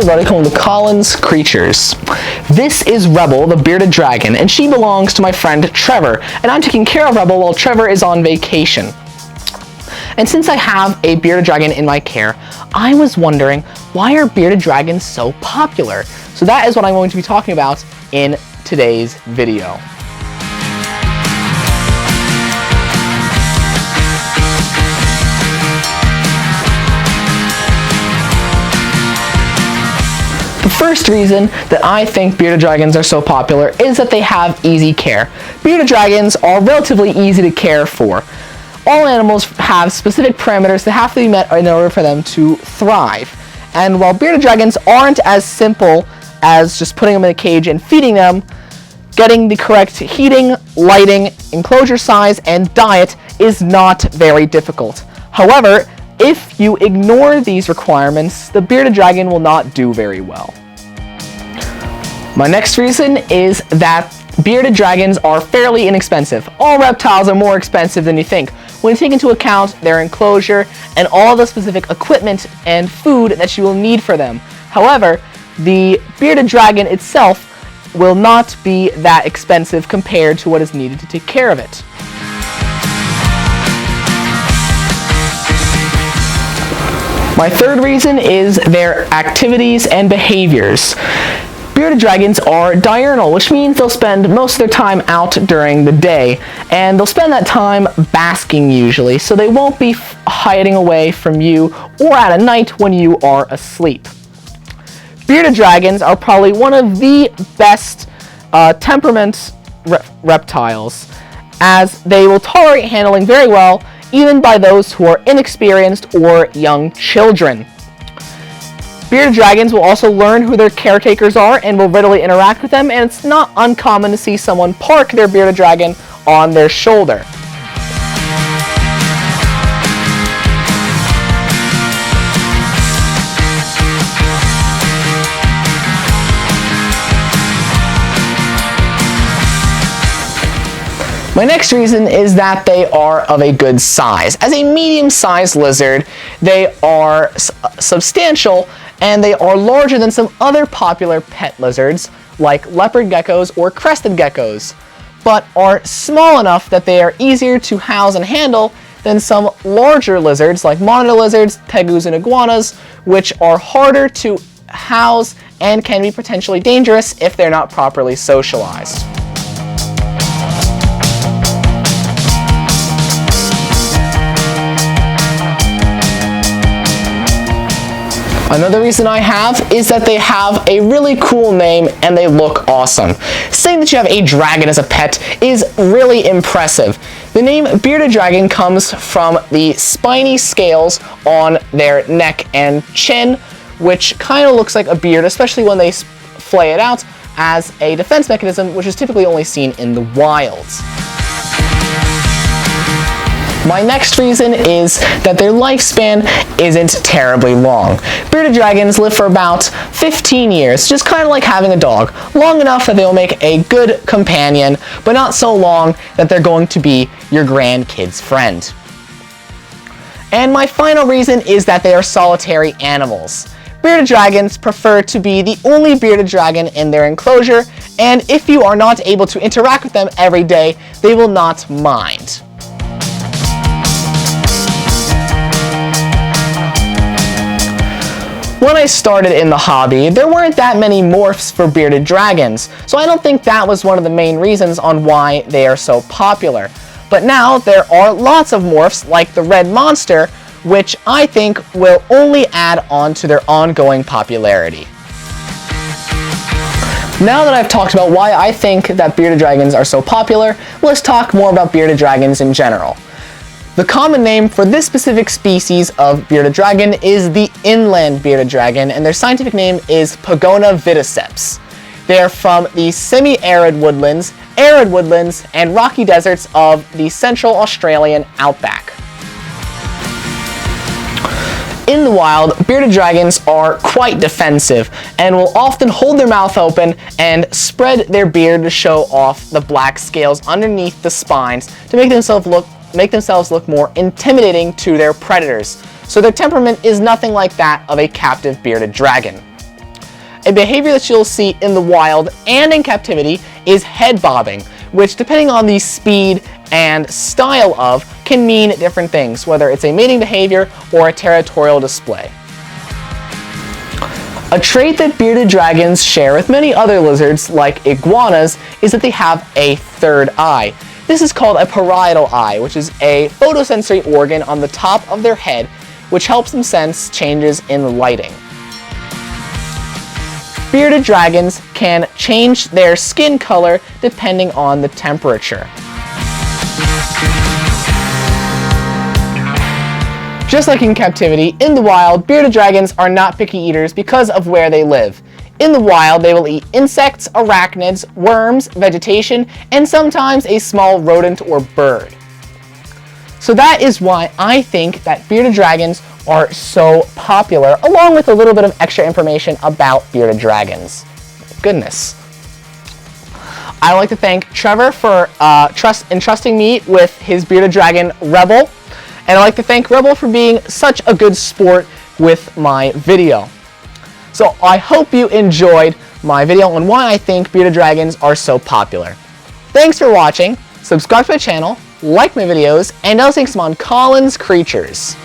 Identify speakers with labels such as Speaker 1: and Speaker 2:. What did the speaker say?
Speaker 1: everybody, welcome to Colin's Creatures. This is Rebel, the bearded dragon, and she belongs to my friend Trevor, and I'm taking care of Rebel while Trevor is on vacation. And since I have a bearded dragon in my care, I was wondering, why are bearded dragons so popular? So that is what I'm going to be talking about in today's video. The first reason that I think bearded dragons are so popular is that they have easy care. Bearded dragons are relatively easy to care for. All animals have specific parameters that have to be met in order for them to thrive. And while bearded dragons aren't as simple as just putting them in a cage and feeding them, getting the correct heating, lighting, enclosure size, and diet is not very difficult. However, if you ignore these requirements, the bearded dragon will not do very well. My next reason is that bearded dragons are fairly inexpensive. All reptiles are more expensive than you think when you take into account their enclosure and all the specific equipment and food that you will need for them. However, the bearded dragon itself will not be that expensive compared to what is needed to take care of it. My third reason is their activities and behaviors. Bearded dragons are diurnal, which means they'll spend most of their time out during the day, and they'll spend that time basking usually, so they won't be hiding away from you or at a night when you are asleep. Bearded dragons are probably one of the best temperament reptiles, as they will tolerate handling very well, even by those who are inexperienced or young children. Bearded dragons will also learn who their caretakers are and will readily interact with them, and it's not uncommon to see someone park their bearded dragon on their shoulder. My next reason is that they are of a good size. As a medium-sized lizard, they are substantial, and they are larger than some other popular pet lizards like leopard geckos or crested geckos, but are small enough that they are easier to house and handle than some larger lizards like monitor lizards, tegus, and iguanas, which are harder to house and can be potentially dangerous if they're not properly socialized. Another reason I have is that they have a really cool name and they look awesome. Saying that you have a dragon as a pet is really impressive. The name bearded dragon comes from the spiny scales on their neck and chin, which kind of looks like a beard, especially when they flay it out as a defense mechanism, which is typically only seen in the wilds. My next reason is that their lifespan isn't terribly long. Bearded dragons live for about 15 years, just kind of like having a dog. Long enough that they will make a good companion, but not so long that they're going to be your grandkid's friend. And my final reason is that they are solitary animals. Bearded dragons prefer to be the only bearded dragon in their enclosure, and if you are not able to interact with them every day, they will not mind. When I started in the hobby, there weren't that many morphs for bearded dragons, so I don't think that was one of the main reasons on why they are so popular. But now there are lots of morphs like the red monster, which I think will only add on to their ongoing popularity. Now that I've talked about why I think that bearded dragons are so popular, let's talk more about bearded dragons in general. The common name for this specific species of bearded dragon is the inland bearded dragon, and their scientific name is Pogona viticeps. They are from the semi-arid woodlands, arid woodlands, and rocky deserts of the central Australian outback. In the wild, bearded dragons are quite defensive and will often hold their mouth open and spread their beard to show off the black scales underneath the spines to make themselves look more intimidating to their predators. So their temperament is nothing like that of a captive bearded dragon. A behavior that you'll see in the wild and in captivity is head bobbing, which, depending on the speed and style of, can mean different things, whether it's a mating behavior or a territorial display. A trait that bearded dragons share with many other lizards, like iguanas, is that they have a third eye. This is called a parietal eye, which is a photosensory organ on the top of their head, which helps them sense changes in lighting. Bearded dragons can change their skin color depending on the temperature. Just like in captivity, in the wild, bearded dragons are not picky eaters because of where they live. In the wild, they will eat insects, arachnids, worms, vegetation, and sometimes a small rodent or bird. So that is why I think that bearded dragons are so popular, along with a little bit of extra information about bearded dragons. Goodness. I'd like to thank Trevor for entrusting me with his bearded dragon, Rebel. And I'd like to thank Rebel for being such a good sport with my video. So I hope you enjoyed my video on why I think bearded dragons are so popular. Thanks for watching, subscribe to my channel, like my videos, and I'll see you on Colin's Creatures.